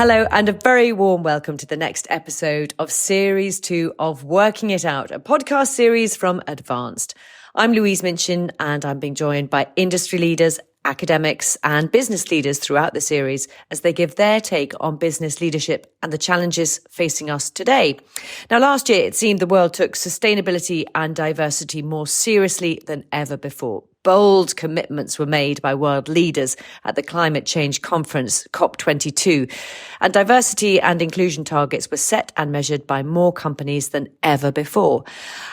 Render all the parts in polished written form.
Hello and a very warm welcome to the next episode of Series 2 of Working It Out, a podcast series from OneAdvanced. I'm Louise Minchin and I'm being joined by industry leaders, academics and business leaders throughout the series as they give their take on business leadership and the challenges facing us today. Now, last year, it seemed the world took sustainability and diversity more seriously than ever before. Bold commitments were made by world leaders at the climate change conference COP22, and diversity and inclusion targets were set and measured by more companies than ever before.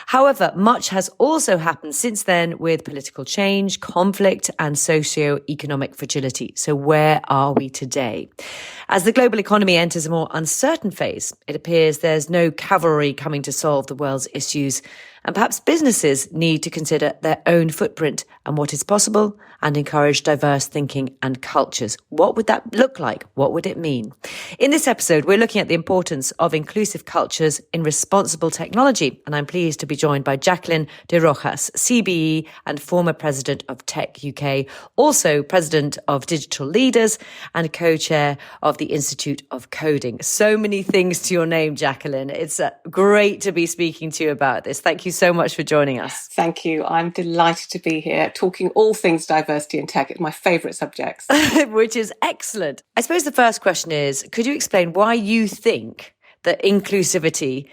However, much has also happened since then with political change, conflict and socio-economic fragility. So where are we today? As the global economy enters a more uncertain phase, it appears there's no cavalry coming to solve the world's issues. And perhaps businesses need to consider their own footprint and what is possible and encourage diverse thinking and cultures. What would that look like? What would it mean? In this episode, we're looking at the importance of inclusive cultures in responsible technology. And I'm pleased to be joined by Jacqueline de Rojas, CBE and former president of Tech UK, also president of Digital Leaders and co-chair of the Institute of Coding. So many things to your name, Jacqueline. It's great to be speaking to you about this. Thank you so much for joining us. Thank you. I'm delighted to be here talking all things diversity and tech. It's my favourite subjects. Which is excellent. I suppose the first question is, could you explain why you think that inclusivity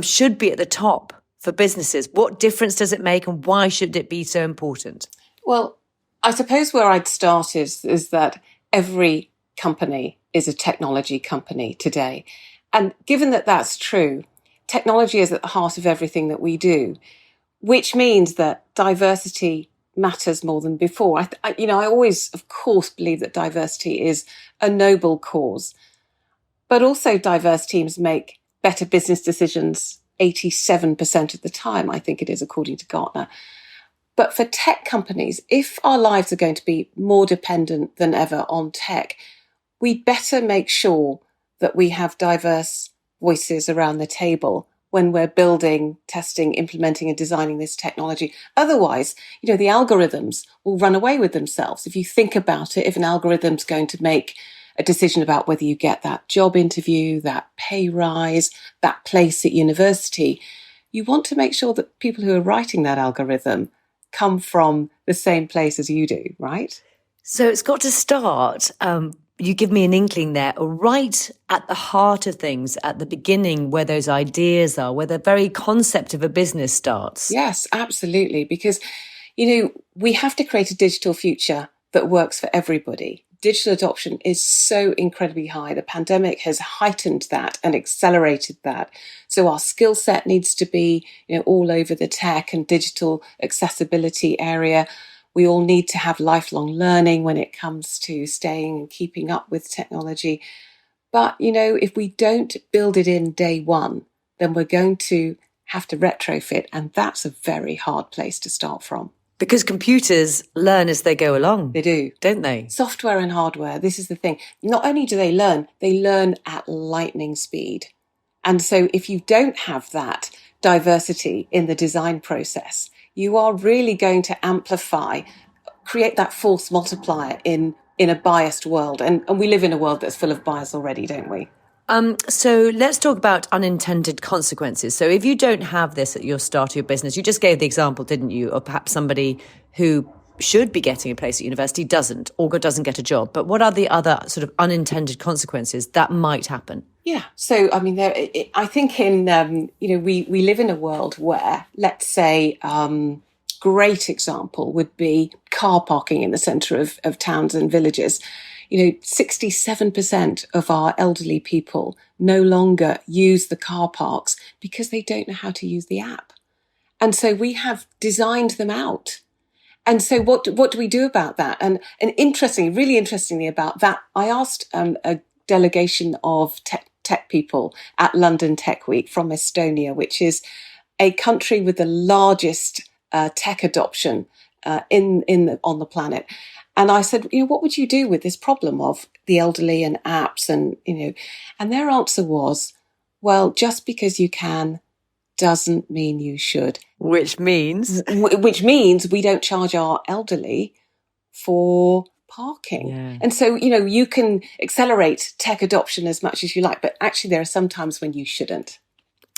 should be at the top for businesses? What difference does it make and why should it be so important? Well, I suppose where I'd start is that every company is a technology company today. And given that that's true, technology is at the heart of everything that we do, which means that diversity matters more than before. I always, of course, believe that diversity is a noble cause, but also diverse teams make better business decisions 87% of the time, I think it is, according to Gartner. But for tech companies, if our lives are going to be more dependent than ever on tech, we better make sure that we have diverse voices around the table when we're building, testing, implementing and designing this technology. Otherwise, the algorithms will run away with themselves. If you think about it, if an algorithm's going to make a decision about whether you get that job interview, that pay rise, that place at university, you want to make sure that people who are writing that algorithm come from the same place as you do, right? So it's got to start, you give me an inkling there, right at the heart of things, at the beginning where those ideas are, where the very concept of a business starts. Yes, absolutely. Because, we have to create a digital future that works for everybody. Digital adoption is so incredibly high. The pandemic has heightened that and accelerated that. So our skill set needs to be, all over the tech and digital accessibility area. We all need to have lifelong learning when it comes to staying and keeping up with technology. But, if we don't build it in day one, then we're going to have to retrofit. And that's a very hard place to start from. Because computers learn as they go along. They do. Don't they? Software and hardware, this is the thing. Not only do they learn at lightning speed. And so if you don't have that diversity in the design process, you are really going to create that force multiplier in a biased world. And we live in a world that's full of bias already, don't we? So let's talk about unintended consequences. So if you don't have this at your start of your business, you just gave the example, didn't you, of perhaps somebody who should be getting a place at university doesn't, or doesn't get a job. But what are the other sort of unintended consequences that might happen? Yeah. So, I think we live in a world where, let's say, great example would be car parking in the centre of towns and villages. 67% of our elderly people no longer use the car parks because they don't know how to use the app. And so we have designed them out. And so what do we do about that? And really interestingly about that, I asked a delegation of tech people at London Tech Week from Estonia, which is a country with the largest tech adoption on the planet. And I said, what would you do with this problem of the elderly and apps? And their answer was, well, just because you can doesn't mean you should. Which means we don't charge our elderly for parking. Yeah. And so, you can accelerate tech adoption as much as you like, but actually there are some times when you shouldn't.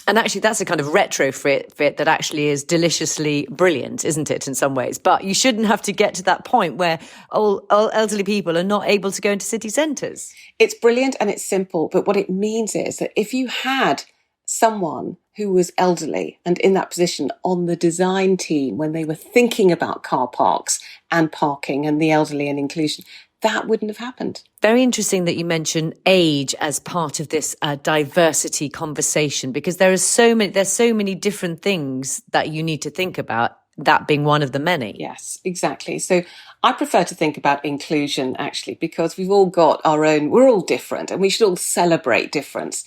And actually, that's a kind of retrofit that actually is deliciously brilliant, isn't it, in some ways? But you shouldn't have to get to that point where all elderly people are not able to go into city centres. It's brilliant and it's simple. But what it means is that if you had someone who was elderly and in that position on the design team when they were thinking about car parks and parking and the elderly and inclusion, that wouldn't have happened. Very interesting that you mention age as part of this diversity conversation, because there's so many different things that you need to think about, that being one of the many. Yes, exactly. So I prefer to think about inclusion, actually, because we've all got we're all different and we should all celebrate difference.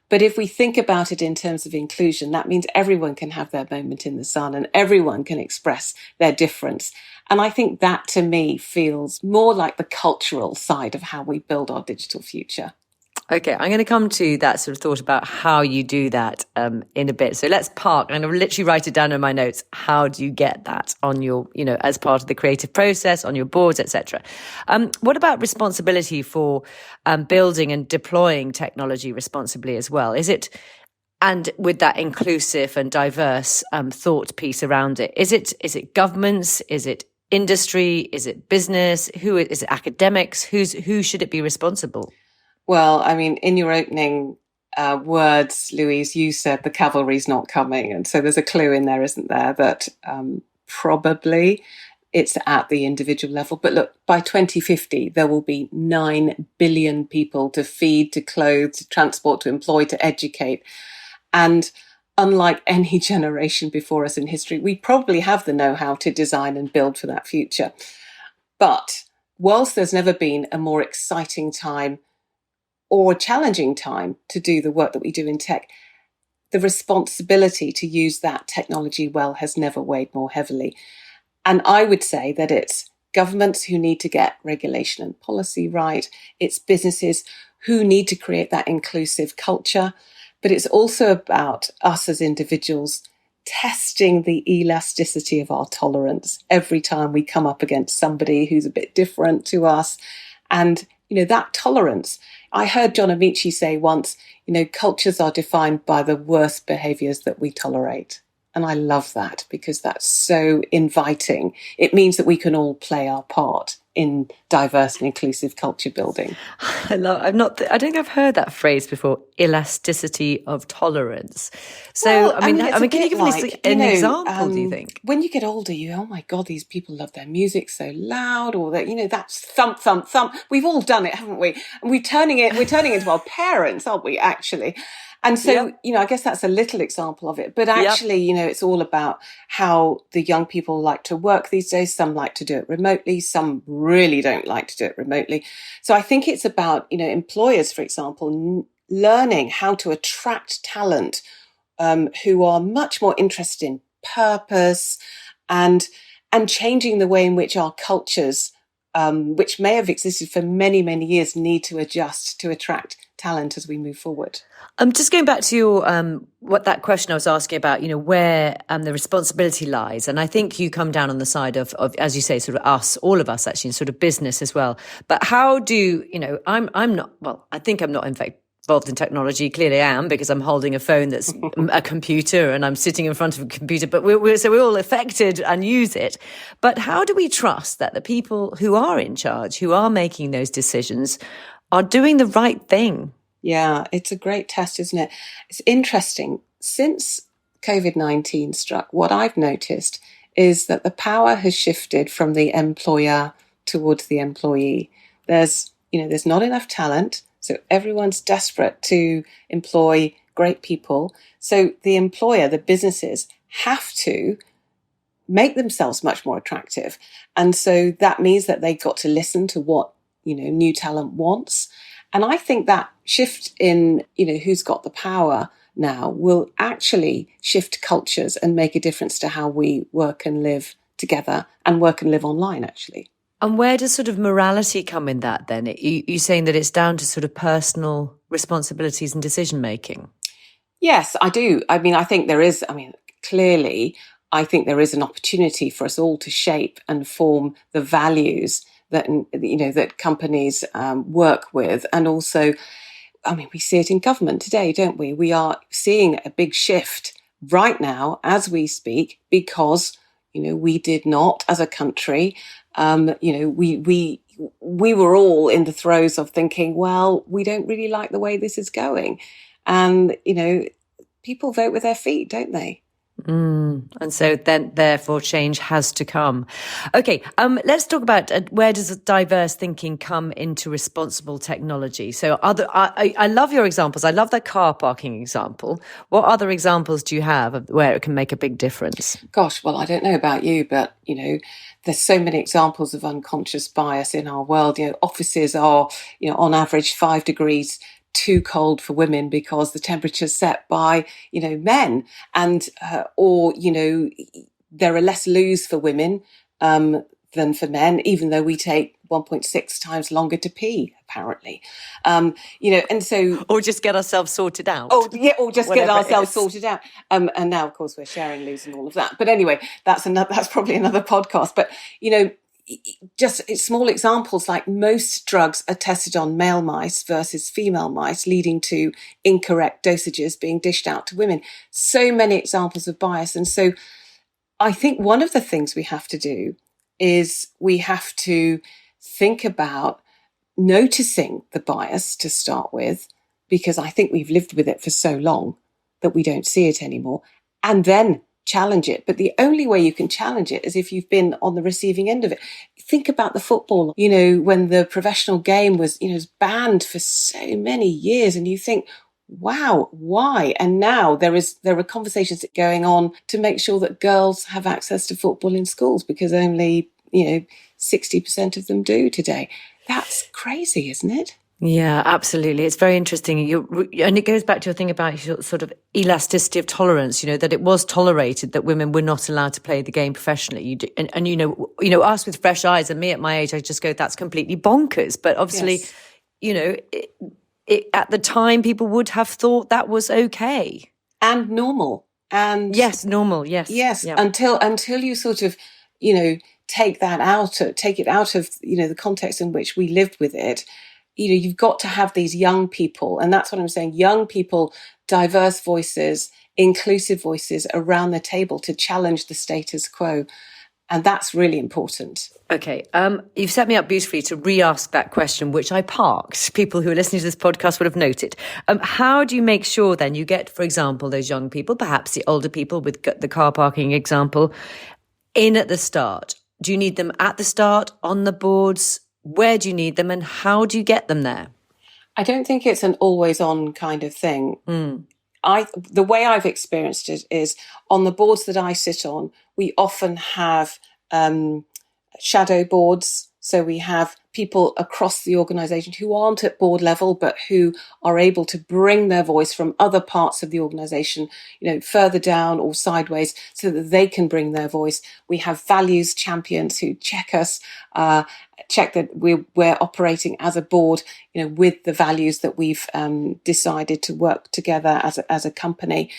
But if we think about it in terms of inclusion, that means everyone can have their moment in the sun and everyone can express their difference. And I think that, to me, feels more like the cultural side of how we build our digital future. Okay, I'm going to come to that sort of thought about how you do that in a bit. So let's park. I'm going to literally write it down in my notes. How do you get that on your, as part of the creative process, on your boards, etc.? What about responsibility for building and deploying technology responsibly as well? Is it, and with that inclusive and diverse thought piece around it, is it governments? Is it industry? Is it business? Is it academics? Who should it be responsible? Well, I mean, in your opening words, Louise, you said the cavalry's not coming. And so there's a clue in there, isn't there, that probably it's at the individual level. But look, by 2050, there will be 9 billion people to feed, to clothe, to transport, to employ, to educate. And unlike any generation before us in history, we probably have the know-how to design and build for that future. But whilst there's never been a more exciting time or a challenging time to do the work that we do in tech, the responsibility to use that technology well has never weighed more heavily. And I would say that it's governments who need to get regulation and policy right. It's businesses who need to create that inclusive culture. But it's also about us as individuals testing the elasticity of our tolerance every time we come up against somebody who's a bit different to us. And, that tolerance. I heard John Amici say once, cultures are defined by the worst behaviours that we tolerate. And I love that because that's so inviting. It means that we can all play our part in diverse and inclusive culture building. I don't think I've heard that phrase before, elasticity of tolerance. So, Well, can you give me an example, do you think? When you get older, oh my God, these people love their music so loud, or that, that's thump, thump, thump. We've all done it, haven't we? And we're turning into our parents, aren't we, actually? And so, I guess that's a little example of it. But actually, it's all about how the young people like to work these days. Some like to do it remotely. Some really don't like to do it remotely. So I think it's about, employers, for example, learning how to attract talent who are much more interested in purpose and changing the way in which our cultures, which may have existed for many, many years, need to adjust to attract talent as we move forward. Just going back to your that question I was asking about, where the responsibility lies, and I think you come down on the side of as you say, sort of us, all of us actually, in sort of business as well. But how do I'm not, well, I think I'm not in fact involved in technology. Clearly I am, because I'm holding a phone that's a computer and I'm sitting in front of a computer, but we're all affected and use it. But how do we trust that the people who are in charge, who are making those decisions, are doing the right thing? Yeah, it's a great test, isn't it? It's interesting. Since COVID-19 struck, what I've noticed is that the power has shifted from the employer towards the employee. There's not enough talent, so everyone's desperate to employ great people. So the employer, the businesses, have to make themselves much more attractive. And so that means that they've got to listen to what, new talent wants. And I think that shift in, who's got the power now will actually shift cultures and make a difference to how we work and live together and work and live online, actually. And where does sort of morality come in that then? You're saying that it's down to sort of personal responsibilities and decision making? Yes, I do. I mean, I think there is, clearly, I think there is an opportunity for us all to shape and form the values that, that companies work with. And also, I mean, we see it in government today, don't we? We are seeing a big shift right now as we speak because, we did not, as a country, we were all in the throes of thinking, well, we don't really like the way this is going. And, people vote with their feet, don't they? And so then, therefore, change has to come. Okay, let's talk about where does diverse thinking come into responsible technology? So I love your examples. I love that car parking example. What other examples do you have of where it can make a big difference? Gosh, well, I don't know about you, but, there's so many examples of unconscious bias in our world. Offices are, on average 5 degrees too cold for women because the temperature's set by, men, and or there are less loos for women than for men, even though we take 1.6 times longer to pee, apparently. And so, or just get ourselves sorted out. Or just get ourselves sorted out. And now, of course, we're sharing loos and all of that. But anyway, that's probably another podcast. But just small examples, like most drugs are tested on male mice versus female mice, leading to incorrect dosages being dished out to women. So many examples of bias. And so I think one of the things we have to do is we have to think about noticing the bias to start with, because I think we've lived with it for so long that we don't see it anymore, and then challenge it. But the only way you can challenge it is if you've been on the receiving end of it. Think about the football, when the professional game was, banned for so many years, and you think, wow, why? And now there are conversations going on to make sure that girls have access to football in schools, because only, 60% of them do today. That's crazy, isn't it? Yeah, absolutely. It's very interesting. And it goes back to your thing about your sort of elasticity of tolerance, that it was tolerated that women were not allowed to play the game professionally. And us with fresh eyes, and me at my age, I just go, that's completely bonkers. But obviously, yes. At the time, people would have thought that was okay. And normal. And yes, normal. Yes. Yes. Yep. Until you sort of, take it out of, the context in which we lived with it. You've got to have these young people, and that's what I'm saying, young people, diverse voices, inclusive voices around the table to challenge the status quo. And that's really important. Okay. You've set me up beautifully to re-ask that question, which I parked. People who are listening to this podcast would have noted. How do you make sure then you get, for example, those young people, perhaps the older people with the car parking example, in at the start? Do you need them at the start, on the boards? Where do you need them, and how do you get them there? I don't think it's an always on kind of thing. The way I've experienced it is on the boards that I sit on, we often have shadow boards. So we have people across the organisation who aren't at board level, but who are able to bring their voice from other parts of the organisation, further down or sideways, so that they can bring their voice. We have values champions who check us, check that we're operating as a board, with the values that we've decided to work together as a company.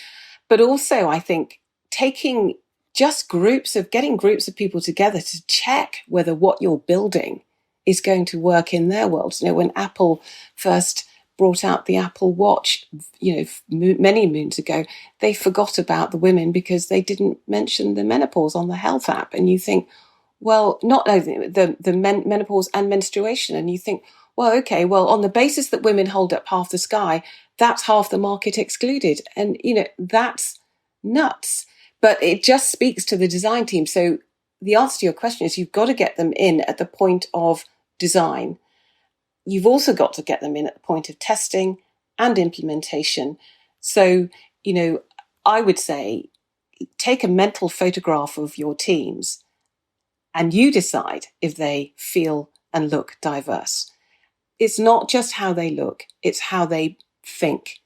But also, I think taking getting groups of people together to check whether what you're building is going to work in their world. When Apple first brought out the Apple Watch, many moons ago, they forgot about the women because they didn't mention the menopause on the health app. And you think, well, not only the menopause and menstruation. And you think, well, okay, well, on the basis that women hold up half the sky, that's half the market excluded. And, that's nuts. But it just speaks to the design team. So the answer to your question is you've got to get them in at the point of design. You've also got to get them in at the point of testing and implementation. So, I would say take a mental photograph of your teams and you decide if they feel and look diverse. It's not just how they look, it's how they think.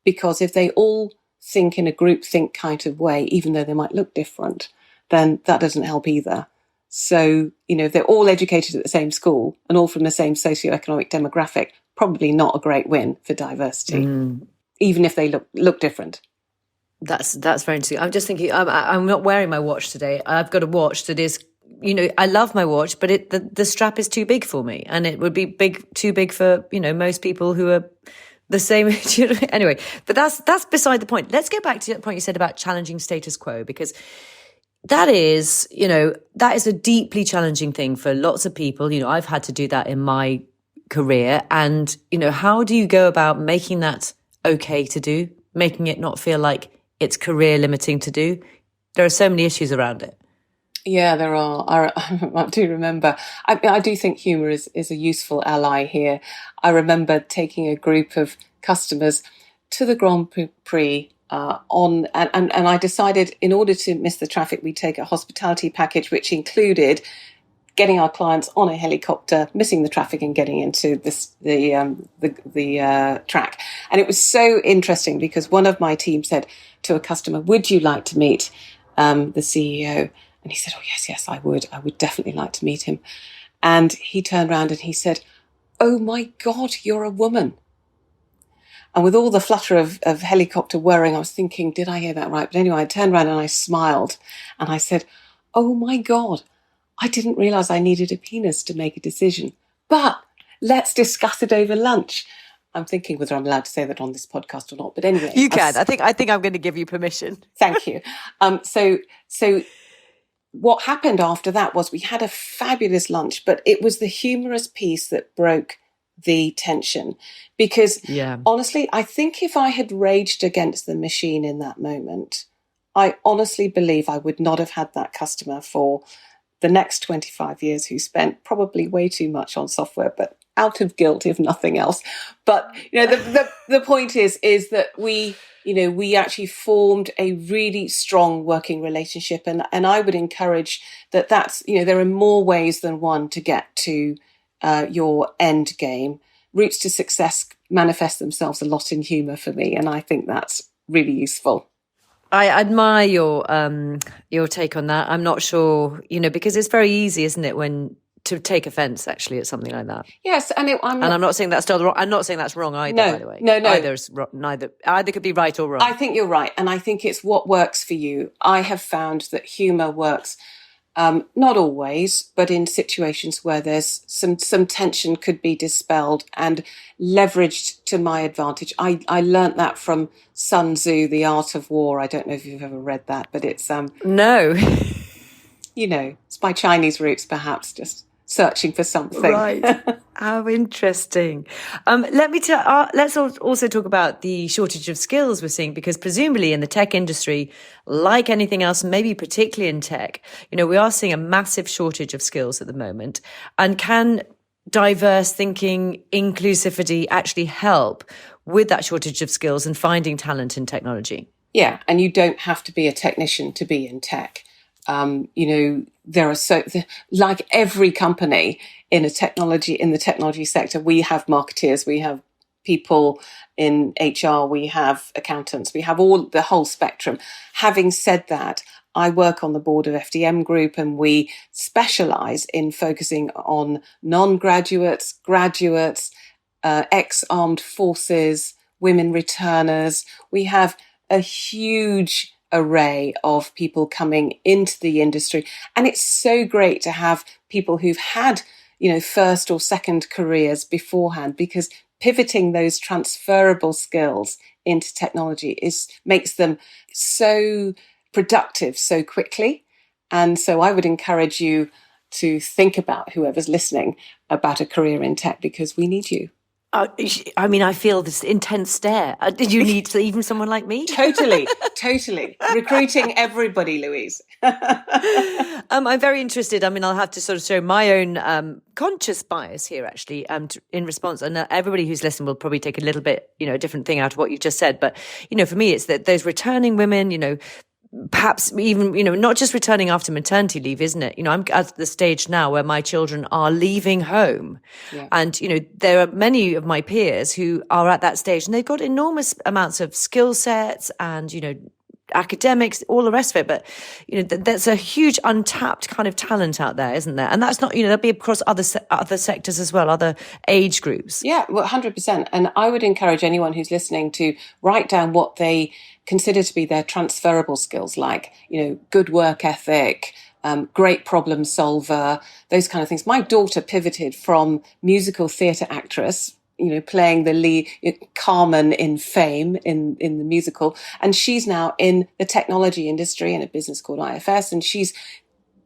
Because if they all think in a group think kind of way, even though they might look different, then that doesn't help either. So, if they're all educated at the same school and all from the same socioeconomic demographic, probably not a great win for diversity, even if they look different. That's very interesting. I'm just thinking, I'm not wearing my watch today. I've got a watch that is I love my watch, but the strap is too big for me, and it would be too big for, most people who are the same. Anyway, but that's beside the point. Let's go back to the point you said about challenging status quo, because that is a deeply challenging thing for lots of people. I've had to do that in my career. And, how do you go about making that okay to do, making it not feel like it's career limiting to do? There are so many issues around it. Yeah, there are. I do remember. I do think humour is a useful ally here. I remember taking a group of customers to the Grand Prix and I decided, in order to miss the traffic, we'd take a hospitality package which included getting our clients on a helicopter, missing the traffic, and getting into the track. And it was so interesting because one of my team said to a customer, "Would you like to meet the CEO?" And he said, "Oh, yes, I would. I would definitely like to meet him." And he turned around and he said, "Oh my God, you're a woman." And with all the flutter of helicopter whirring, I was thinking, did I hear that right? But anyway, I turned around and I smiled and I said, "Oh my God, I didn't realize I needed a penis to make a decision. But let's discuss it over lunch." I'm thinking whether I'm allowed to say that on this podcast or not. But anyway. You can. I think I'm going to give you permission. Thank you. So what happened after that was we had a fabulous lunch, but it was the humorous piece that broke the tension. Because honestly, I think if I had raged against the machine in that moment, I honestly believe I would not have had that customer for the next 25 years, who spent probably way too much on software, but out of guilt, if nothing else. But, the point is that we actually formed a really strong working relationship. And I would encourage that's, there are more ways than one to get to your end game. Routes to success manifest themselves a lot in humour for me. And I think that's really useful. I admire your take on that. I'm not sure, because it's very easy, isn't it, to take offence actually at something like that. Yes, and I'm not saying that's still wrong. I'm not saying that's wrong either. No, by the way, no. Either could be right or wrong. I think you're right, and I think it's what works for you. I have found that humour works. Not always, but in situations where there's some tension could be dispelled and leveraged to my advantage. I learnt that from Sun Tzu, The Art of War. I don't know if you've ever read that, but it's no. It's my Chinese roots, perhaps, just searching for something. Right. How interesting. Let's also talk about the shortage of skills we're seeing, because presumably in the tech industry, like anything else, maybe particularly in tech, we are seeing a massive shortage of skills at the moment. And can diverse thinking, inclusivity actually help with that shortage of skills and finding talent in technology? Yeah, and you don't have to be a technician to be in tech. There are like every company in the technology sector, we have marketeers, we have people in HR, we have accountants, we have the whole spectrum. Having said that, I work on the board of FDM Group, and we specialize in focusing on non-graduates, graduates, ex-armed forces, women returners. We have a huge array of people coming into the industry. And it's so great to have people who've had, first or second careers beforehand, because pivoting those transferable skills into technology makes them so productive so quickly. And so I would encourage you to think about, whoever's listening, about a career in tech, because we need you. I feel this intense stare. Did you need even someone like me? Totally. Recruiting everybody, Louise. I'm very interested. I'll have to sort of show my own conscious bias here, actually, in response. And everybody who's listened will probably take a little bit, a different thing out of what you've just said. But, for me, it's that those returning women, perhaps even, not just returning after maternity leave, isn't it? I'm at the stage now where my children are leaving home. Yeah. And, there are many of my peers who are at that stage, and they've got enormous amounts of skill sets and, academics, all the rest of it. But, there's a huge untapped kind of talent out there, isn't there? And that's not, that'll be across other sectors as well, other age groups. Yeah, well, 100%. And I would encourage anyone who's listening to write down what they consider to be their transferable skills, like, good work ethic, great problem solver, those kind of things. My daughter pivoted from musical theatre actress, playing the lead, Carmen in Fame in the musical, and she's now in the technology industry in a business called IFS, and she's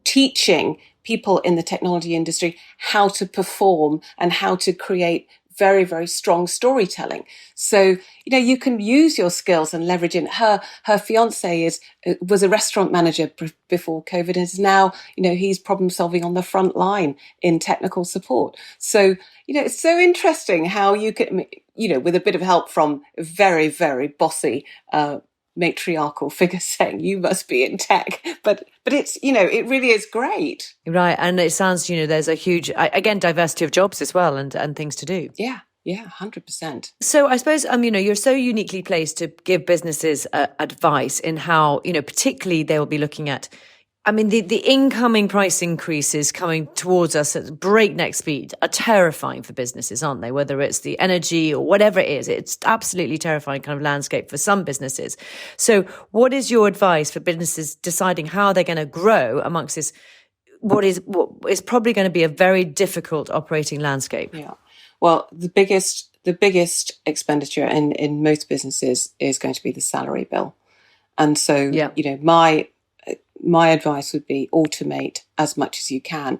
teaching people in the technology industry how to perform and how to create very, very strong storytelling. So, you can use your skills and leverage in. Her fiance was a restaurant manager before COVID and is now, he's problem solving on the front line in technical support. So, it's so interesting how you can, with a bit of help from a very, very bossy, matriarchal figure saying you must be in tech, but it's it really is great, right? And it sounds there's a huge, again, diversity of jobs as well and things to do. Yeah 100%. So I suppose you're so uniquely placed to give businesses advice in how particularly they will be looking at. I mean, the incoming price increases coming towards us at breakneck speed are terrifying for businesses, aren't they? Whether it's the energy or whatever it is, it's absolutely terrifying kind of landscape for some businesses. So what is your advice for businesses deciding how they're going to grow amongst this, what is probably going to be a very difficult operating landscape? Yeah. Well, the biggest expenditure in most businesses is going to be the salary bill. And so, my advice would be automate as much as you can.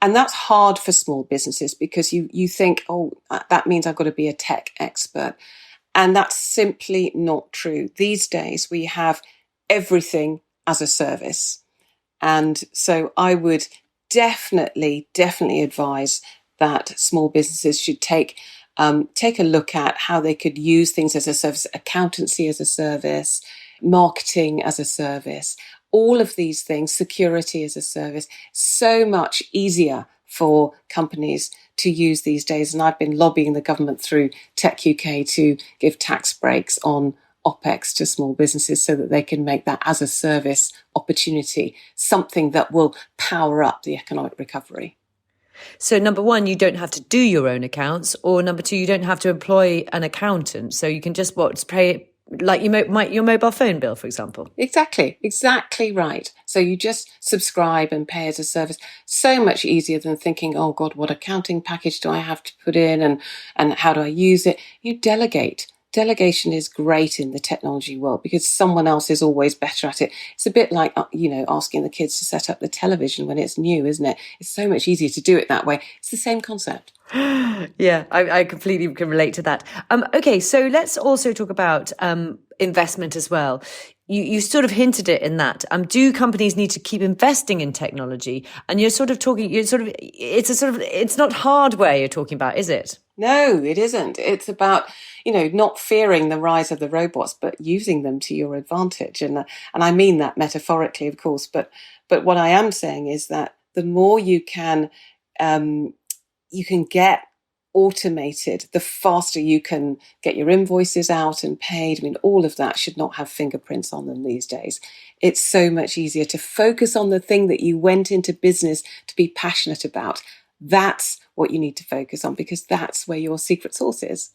And that's hard for small businesses because you think, oh, that means I've got to be a tech expert. And that's simply not true. These days, we have everything as a service. And so I would definitely advise that small businesses should take a look at how they could use things as a service, accountancy as a service, marketing as a service, all of these things, security as a service, so much easier for companies to use these days. And I've been lobbying the government through Tech UK to give tax breaks on OPEX to small businesses so that they can make that as a service opportunity, something that will power up the economic recovery. So number one, you don't have to do your own accounts, or number two, you don't have to employ an accountant. So you can just pay like your mobile phone bill, for example. Exactly right. So you just subscribe and pay as a service. So much easier than thinking, oh God, what accounting package do I have to put in and how do I use it? You delegate. Delegation is great in the technology world because someone else is always better at it. It's a bit like, asking the kids to set up the television when it's new, isn't it? It's so much easier to do it that way. It's the same concept. Yeah, I completely can relate to that. Okay, so let's also talk about investment as well. You sort of hinted it in that. Do companies need to keep investing in technology? And it's not hardware you're talking about, is it? No, it isn't. It's about, not fearing the rise of the robots, but using them to your advantage. And I mean that metaphorically, of course. But what I am saying is that the more you can get automated, the faster you can get your invoices out and paid. I mean, all of that should not have fingerprints on them these days. It's so much easier to focus on the thing that you went into business to be passionate about. That's what you need to focus on because that's where your secret sauce is.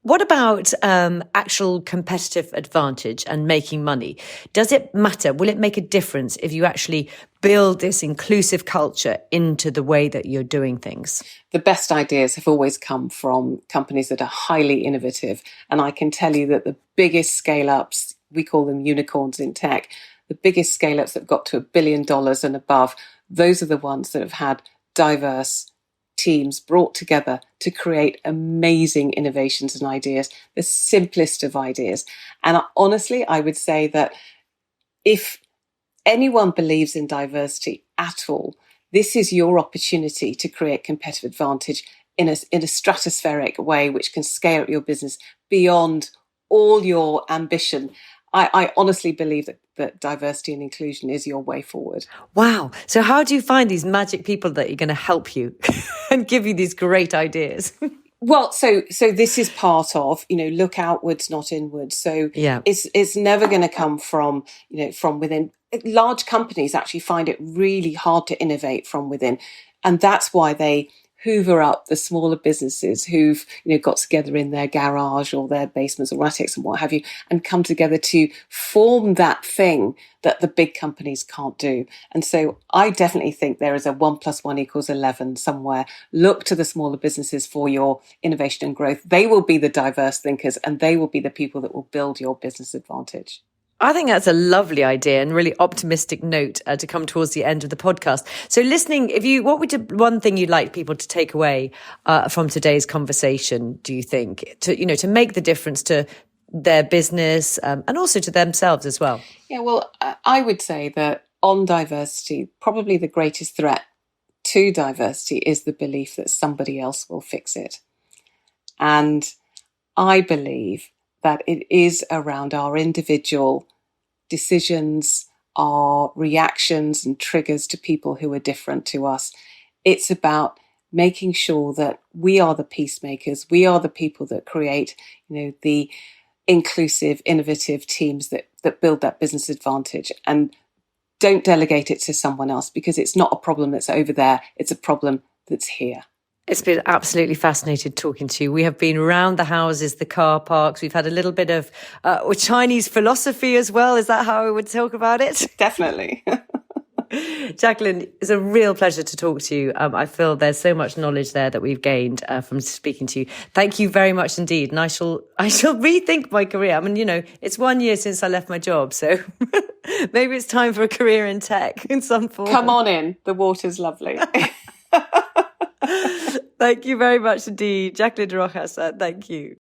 What about actual competitive advantage and making money? Does it matter? Will it make a difference if you actually build this inclusive culture into the way that you're doing things? The best ideas have always come from companies that are highly innovative. And I can tell you that the biggest scale-ups, we call them unicorns in tech, the biggest scale-ups that got to $1 billion and above, those are the ones that have had diverse teams brought together to create amazing innovations and ideas, the simplest of ideas. And honestly, I would say that if anyone believes in diversity at all, this is your opportunity to create competitive advantage in a stratospheric way, which can scale up your business beyond all your ambition. I honestly believe that diversity and inclusion is your way forward. Wow. So how do you find these magic people that are going to help you and give you these great ideas? Well, so this is part of, look outwards, not inwards. So yeah. It's never going to come from within. Large companies actually find it really hard to innovate from within. And that's why they hoover up the smaller businesses who've, got together in their garage or their basements or attics and what have you, and come together to form that thing that the big companies can't do. And so I definitely think there is a 1 + 1 = 11 somewhere. Look to the smaller businesses for your innovation and growth. They will be the diverse thinkers, and they will be the people that will build your business advantage. I think that's a lovely idea and really optimistic note to come towards the end of the podcast. So listening, what would one thing you'd like people to take away from today's conversation, do you think, to make the difference to their business and also to themselves as well? Yeah, well, I would say that on diversity, probably the greatest threat to diversity is the belief that somebody else will fix it. And I believe that it is around our individual decisions, our reactions and triggers to people who are different to us. It's about making sure that we are the peacemakers. We are the people that create, the inclusive, innovative teams that build that business advantage. And don't delegate it to someone else, because it's not a problem that's over there. It's a problem that's here. It's been absolutely fascinating talking to you. We have been around the houses, the car parks. We've had a little bit of Chinese philosophy as well. Is that how I would talk about it? Definitely. Jacqueline, it's a real pleasure to talk to you. I feel there's so much knowledge there that we've gained from speaking to you. Thank you very much indeed. And I shall rethink my career. I mean, it's 1 year since I left my job, so maybe it's time for a career in tech in some form. Come on in. The water's lovely. Thank you very much indeed. Jacqueline de Rojas, thank you.